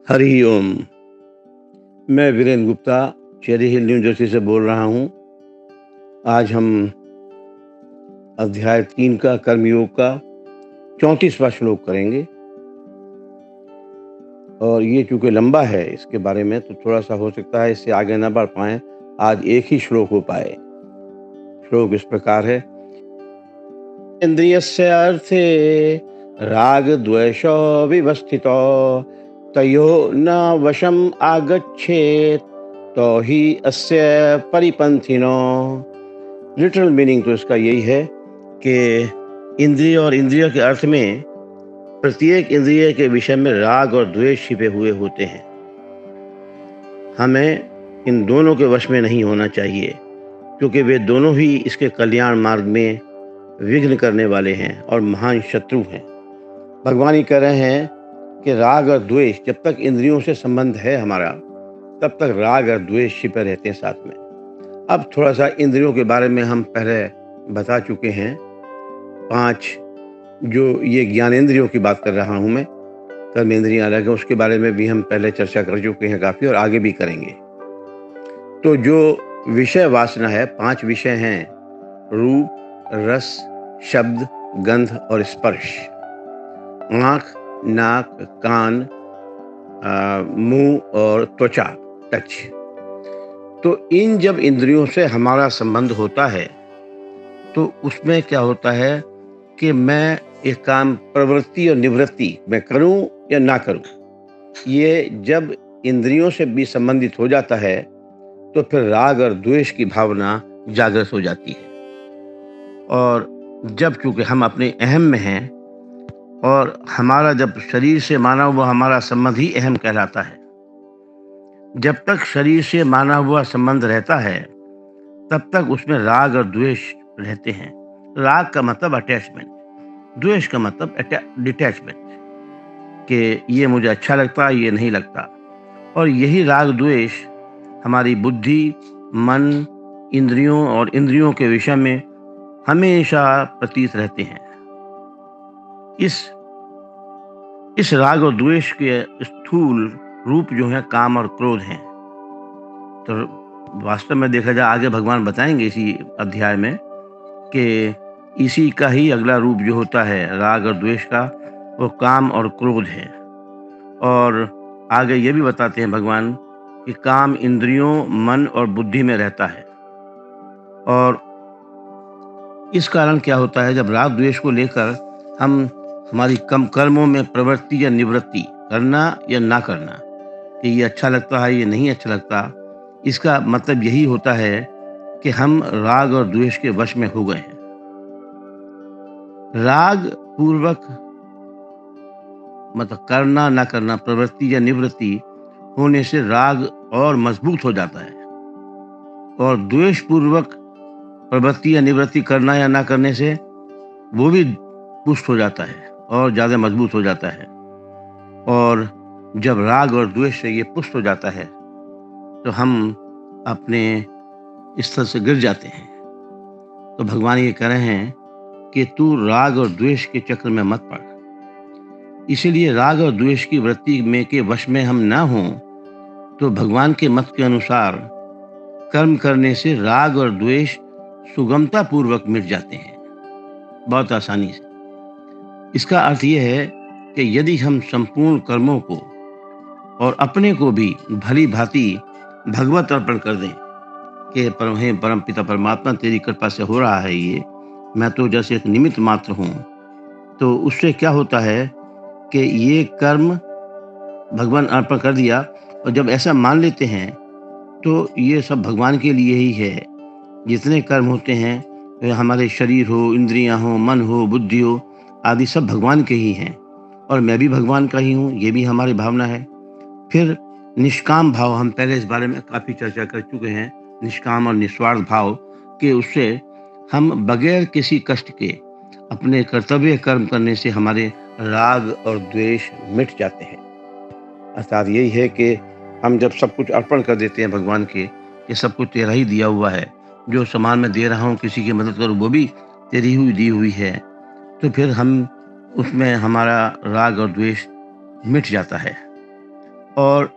हरि ओम। मैं वीरेंद्र गुप्ता चेरी हिल new Jersey से बोल रहा हूँ। आज हम अध्याय 3 का कर्मयोग का 34वां श्लोक करेंगे और ये चूँकि लंबा है इसके बारे में तो थोड़ा-सा हो सकता है इससे आगे ना बढ़ पाएँ। आज एक ही श्लोक हो पाए। श्लोक इस प्रकार है। इन्द्रियस्य अर्थे राग द्वेषो विवस्थितो तयो न वशम आगच्छेत तो ही अस्य परिपंथिनो। लिटरल मीनिंग तो इसका यही है कि इंद्रिय और इंद्रिय के अर्थ में प्रत्येक इंद्रिय के विषय में राग और द्वेष छिपे हुए होते हैं। हमें इन दोनों के वश में नहीं होना चाहिए क्योंकि वे दोनों ही इसके कल्याण मार्ग में विघ्न करने वाले हैं और महान शत्रु हैं। भगवान ये कह रहे हैं कि राग और द्वेष जब तक इंद्रियों से संबंध है हमारा तब तक राग और द्वेष छिपे रहते हैं साथ में। अब थोड़ा सा इंद्रियों के बारे में हम पहले बता चुके हैं। 5 जो ये ज्ञानेंद्रियों की बात कर रहा हूँ मैं, कर्मेंद्रियां अलग है, उसके बारे में भी हम पहले चर्चा कर चुके हैं काफ़ी और आगे भी करेंगे। तो जो विषय वासना है 5 विषय हैं, रूप, रस, शब्द, गंध और स्पर्श। आँख, नाक, कान, मुंह और त्वचा, टच। तो इन जब इंद्रियों से हमारा संबंध होता है तो उसमें क्या होता है कि मैं एक काम प्रवृत्ति और निवृत्ति मैं करूं या ना करूं, ये जब इंद्रियों से भी संबंधित हो जाता है तो फिर राग और द्वेष की भावना जागृत हो जाती है। और जब चूंकि हम अपने अहम में हैं और हमारा जब शरीर से माना हुआ हमारा संबंध ही अहम कहलाता है, जब तक शरीर से माना हुआ संबंध रहता है तब तक उसमें राग और द्वेष रहते हैं। राग का मतलब अटैचमेंट, द्वेष का मतलब डिटैचमेंट, कि ये मुझे अच्छा लगता है, ये नहीं लगता। और यही राग द्वेष हमारी बुद्धि, मन, इंद्रियों और इंद्रियों के विषय में हमेशा प्रतीत रहते हैं। इस राग और द्वेष के स्थूल रूप जो है काम और क्रोध हैं। तो वास्तव में देखा जाए आगे भगवान बताएंगे इसी अध्याय में कि इसी का ही अगला रूप जो होता है राग और द्वेष का, वो काम और क्रोध है। और आगे ये भी बताते हैं भगवान कि काम इंद्रियों, मन और बुद्धि में रहता है। और इस कारण क्या होता है, जब राग द्वेष को लेकर हम हमारी कम कर्मों में प्रवृत्ति या निवृत्ति करना या ना करना, कि ये अच्छा लगता है, ये नहीं अच्छा लगता, इसका मतलब यही होता है कि हम राग और द्वेष के वश में हो गए हैं। राग पूर्वक मतलब करना ना करना, प्रवृत्ति या निवृत्ति होने से राग और मजबूत हो जाता है और द्वेष पूर्वक प्रवृत्ति या निवृत्ति करना या ना करने से वो भी पुष्ट हो जाता है और ज्यादा मजबूत हो जाता है। और जब राग और द्वेष से ये पुष्ट हो जाता है तो हम अपने स्तर से गिर जाते हैं। तो भगवान ये कह रहे हैं कि तू राग और द्वेष के चक्र में मत पड़। इसीलिए राग और द्वेष की वृत्ति में के वश में हम ना हों तो भगवान के मत के अनुसार कर्म करने से राग और द्वेष सुगमता पूर्वक मिट जाते हैं, बहुत आसानी से। इसका अर्थ यह है कि यदि हम संपूर्ण कर्मों को और अपने को भी भली भांति भगवत अर्पण कर दें कि परम पिता परमात्मा तेरी कृपा से हो रहा है, ये मैं तो जैसे एक निमित्त मात्र हूँ, तो उससे क्या होता है कि ये कर्म भगवान अर्पण कर दिया। और जब ऐसा मान लेते हैं तो ये सब भगवान के लिए ही है। जितने कर्म होते हैं, हमारे शरीर हो, इंद्रियां हो, मन हो, बुद्धि हो, आदि सब भगवान के ही हैं और मैं भी भगवान का ही हूँ, ये भी हमारी भावना है। फिर निष्काम भाव, हम पहले इस बारे में काफ़ी चर्चा कर चुके हैं, निष्काम और निस्वार्थ भाव के उससे हम बगैर किसी कष्ट के अपने कर्तव्य कर्म करने से हमारे राग और द्वेष मिट जाते हैं। अर्थात यही है कि हम जब सब कुछ अर्पण कर देते हैं भगवान के, ये सब कुछ तेरा ही दिया हुआ है, जो सामान मैं दे रहा हूँ किसी की मदद करूँ वो भी तेरी हुई दी हुई है, तो फिर हम उसमें हमारा राग और द्वेष मिट जाता है। और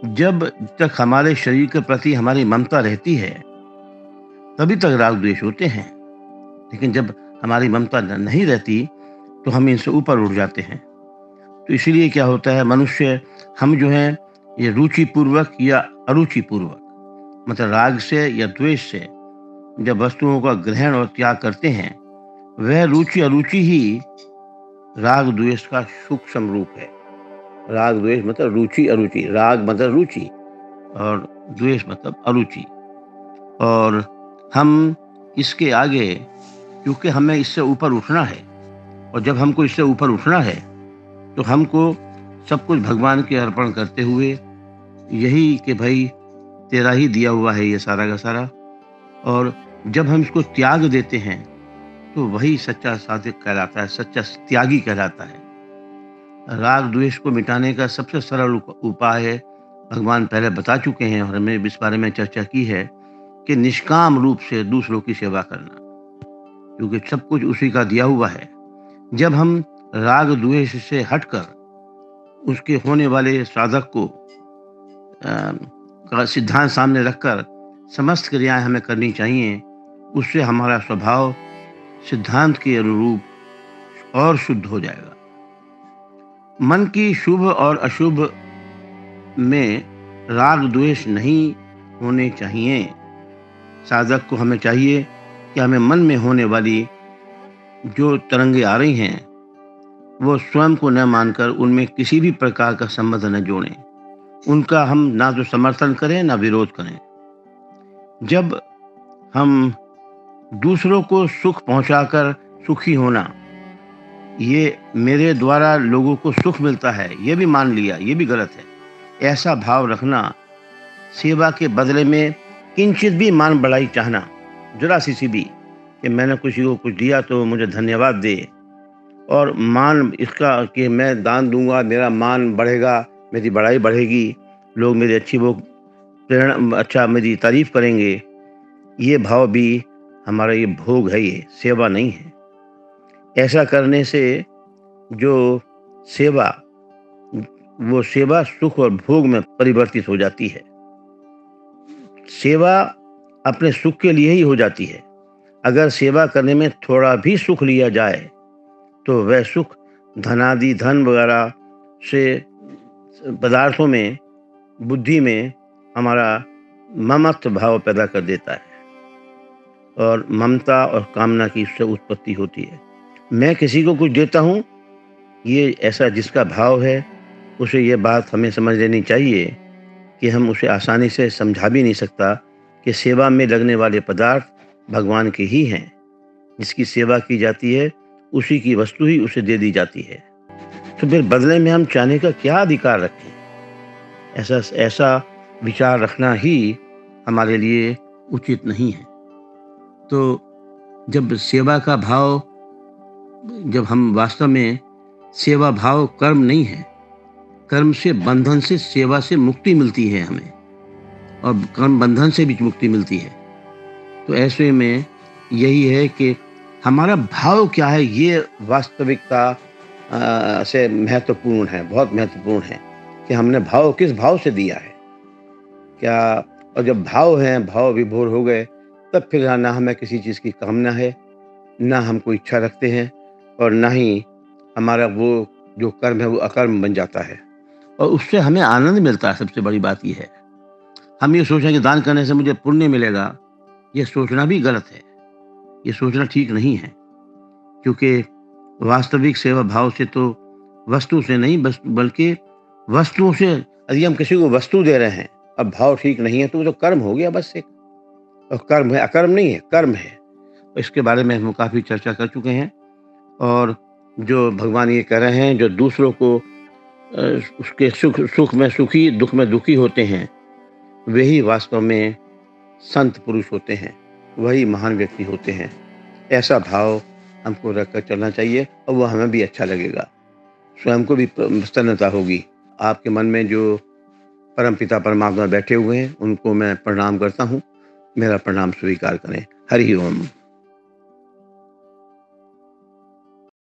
जब तक हमारे शरीर के प्रति हमारी ममता रहती है, तभी तक राग द्वेष होते हैं। लेकिन जब हमारी ममता नहीं रहती, तो हम इनसे ऊपर उठ जाते हैं। तो इसीलिए क्या होता है, मनुष्य हम जो हैं ये रुचि पूर्वक या अरुचि पूर्वक, मतलब राग से या द्वेष से जब वस्तुओं का ग्रहण और त्याग करते हैं, वह रुचि अरुचि ही राग द्वेष का सूक्ष्म रूप है। राग द्वेष मतलब रुचि अरुचि, राग मतलब रुचि और द्वेष मतलब अरुचि। और हम इसके आगे, क्योंकि हमें इससे ऊपर उठना है, और जब हमको इससे ऊपर उठना है तो हमको सब कुछ भगवान के अर्पण करते हुए यही कि भाई तेरा ही दिया हुआ है ये सारा का सारा, और जब हम इसको त्याग देते हैं तो वही सच्चा साधक कहलाता है, सच्चा त्यागी कहलाता है। राग द्वेष को मिटाने का सबसे सरल उपाय है, भगवान पहले बता चुके हैं और हमने इस बारे में चर्चा की है, कि निष्काम रूप से दूसरों की सेवा करना, क्योंकि सब कुछ उसी का दिया हुआ है। जब हम राग द्वेष से हटकर उसके होने वाले साधक को का सिद्धांत सामने रखकर समस्त क्रियाएं हमें करनी चाहिए, उससे हमारा स्वभाव सिद्धांत के अनुरूप और शुद्ध हो जाएगा। मन की शुभ और अशुभ में राग द्वेष नहीं होने चाहिए। साधक को हमें चाहिए कि हमें मन में होने वाली जो तरंगे आ रही हैं, वो स्वयं को न मानकर उनमें किसी भी प्रकार का संबंध न जोड़ें। उनका हम ना तो समर्थन करें ना विरोध करें। जब हम दूसरों को सुख पहुंचाकर सुखी होना, ये मेरे द्वारा लोगों को सुख मिलता है, ये भी मान लिया, ये भी गलत है। ऐसा भाव रखना, सेवा के बदले में किंचित भी मान बढ़ाई चाहना, जरा सी भी, कि मैंने किसी को कुछ दिया तो मुझे धन्यवाद दे, और मान इसका कि मैं दान दूंगा, मेरा मान बढ़ेगा, मेरी बड़ाई बढ़ेगी, लोग मेरी अच्छी वो प्रेरणा अच्छा मेरी तारीफ करेंगे, ये भाव भी हमारा ये भोग है, ये सेवा नहीं है। ऐसा करने से जो सेवा, वो सेवा सुख और भोग में परिवर्तित हो जाती है। सेवा अपने सुख के लिए ही हो जाती है। अगर सेवा करने में थोड़ा भी सुख लिया जाए तो वह सुख धनादि, धन वगैरह से पदार्थों में, बुद्धि में हमारा ममत्व भाव पैदा कर देता है, और ममता और कामना की इससे उत्पत्ति होती है। मैं किसी को कुछ देता हूँ, ये ऐसा जिसका भाव है, उसे ये बात हमें समझ लेनी चाहिए कि हम उसे आसानी से समझा भी नहीं सकता कि सेवा में लगने वाले पदार्थ भगवान के ही हैं। जिसकी सेवा की जाती है उसी की वस्तु ही उसे दे दी जाती है। तो फिर बदले में हम चाहने का क्या अधिकार रखें? ऐसा विचार रखना ही हमारे लिए उचित नहीं है। तो जब सेवा का भाव, जब हम वास्तव में सेवा भाव कर्म नहीं है, कर्म से बंधन से, सेवा से मुक्ति मिलती है हमें, और कर्म बंधन से भी मुक्ति मिलती है। तो ऐसे में यही है कि हमारा भाव क्या है, ये वास्तविकता से महत्वपूर्ण है, बहुत महत्वपूर्ण है कि हमने भाव किस भाव से दिया है क्या। और जब भाव हैं, भाव विभोर हो गए, तब फिर ना हमें किसी चीज़ की कामना है, ना हम कोई इच्छा रखते हैं, और ना ही हमारा वो जो कर्म है वो अकर्म बन जाता है, और उससे हमें आनंद मिलता है। सबसे बड़ी बात ये है, हम ये सोचें कि दान करने से मुझे पुण्य मिलेगा, ये सोचना भी गलत है, ये सोचना ठीक नहीं है। क्योंकि वास्तविक सेवा भाव से तो वस्तु से नहीं, बल्कि वस्तुओं से, यदि हम किसी को वस्तु दे रहे हैं, अब भाव ठीक नहीं है, तो वो तो कर्म हो गया बस एक, और कर्म है, अकर्म नहीं है, कर्म है। इसके बारे में हम काफ़ी चर्चा कर चुके हैं। और जो भगवान ये कह रहे हैं, जो दूसरों को उसके सुख में सुखी, दुख में दुखी होते हैं, वही वास्तव में संत पुरुष होते हैं, वही महान व्यक्ति होते हैं। ऐसा भाव हमको रखकर चलना चाहिए, और वो हमें भी अच्छा लगेगा, स्वयं को भी प्रसन्नता होगी। आपके मन में जो परमपिता परमात्मा बैठे हुए हैं, उनको मैं प्रणाम करता हूँ, मेरा प्रणाम स्वीकार करें। हरि ओम।